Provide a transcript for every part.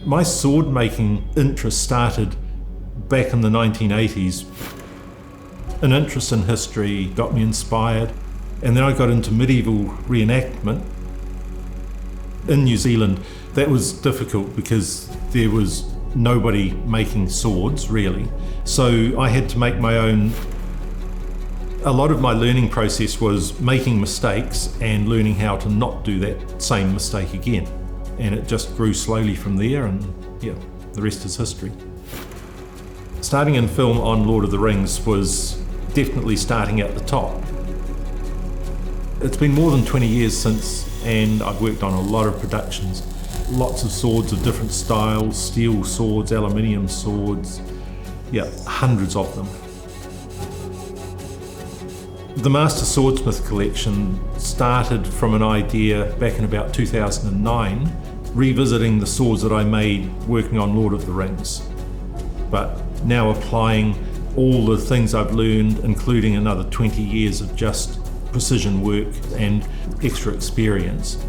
My sword making interest started back in the 1980s. An interest in history got me inspired, and then I got into medieval reenactment. In New Zealand, that was difficult because there was nobody making swords, really. So I had to make my own. A lot of my learning process was making mistakes and learning how to not do that same mistake again. And it just grew slowly from there, and yeah, the rest is history. Starting in film on Lord of the Rings was definitely starting at the top. It's been more than 20 years since, and I've worked on a lot of productions. Lots of swords of different styles, steel swords, aluminium swords, yeah, hundreds of them. The Master Swordsmith collection started from an idea back in about 2009, revisiting the swords that I made working on Lord of the Rings, but now applying all the things I've learned, including another 20 years of just precision work and extra experience.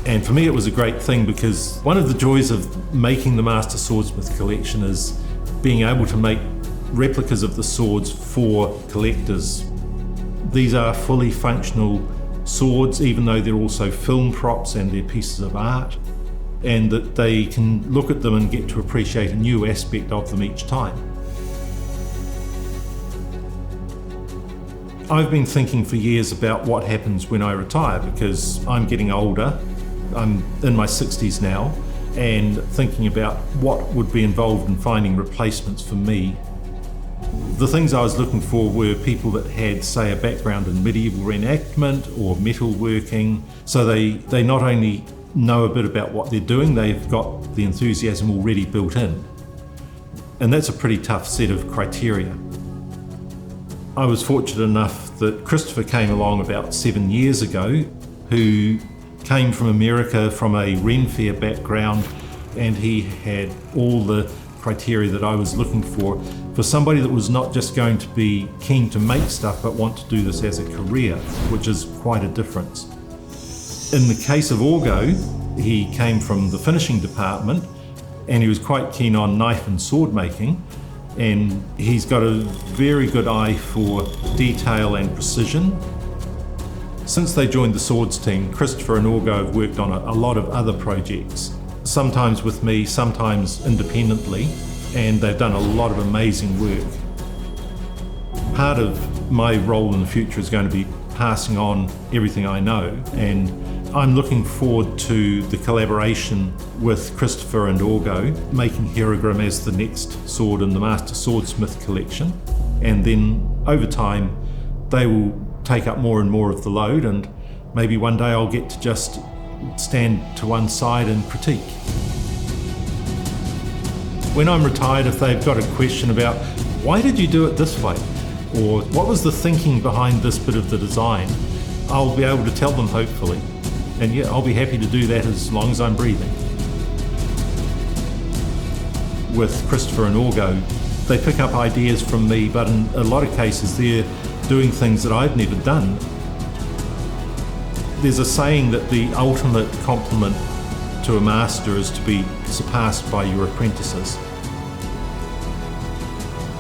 And for me it was a great thing, because one of the joys of making the Master Swordsmith collection is being able to make replicas of the swords for collectors. These are fully functional swords, even though they're also film props and they're pieces of art, and that they can look at them and get to appreciate a new aspect of them each time. I've been thinking for years about what happens when I retire, because I'm getting older. I'm in my 60s now, and thinking about what would be involved in finding replacements for me. The things I was looking for were people that had, say, a background in medieval reenactment or metalworking, so they not only know a bit about what they're doing, they've got the enthusiasm already built in. And that's a pretty tough set of criteria. I was fortunate enough that Christopher came along about 7 years ago, who came from America from a Ren Fair background, and he had all the criteria that I was looking for somebody that was not just going to be keen to make stuff but want to do this as a career, which is quite a difference. In the case of Orgo, he came from the finishing department, and he was quite keen on knife and sword making, and he's got a very good eye for detail and precision. Since they joined the swords team, Christopher and Orgo have worked on a lot of other projects, sometimes with me, sometimes independently, and they've done a lot of amazing work. Part of my role in the future is going to be passing on everything I know, and I'm looking forward to the collaboration with Christopher and Orgo, making Herogrim as the next sword in the Master Swordsmith collection, and then over time they will take up more and more of the load, and maybe one day I'll get to just stand to one side and critique. When I'm retired, if they've got a question about why did you do it this way, or what was the thinking behind this bit of the design, I'll be able to tell them, hopefully. And yeah, I'll be happy to do that as long as I'm breathing. With Christopher and Orgo, they pick up ideas from me, but in a lot of cases they're doing things that I've never done. There's a saying that the ultimate compliment to a master is to be surpassed by your apprentices.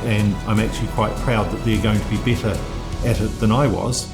And I'm actually quite proud that they're going to be better at it than I was.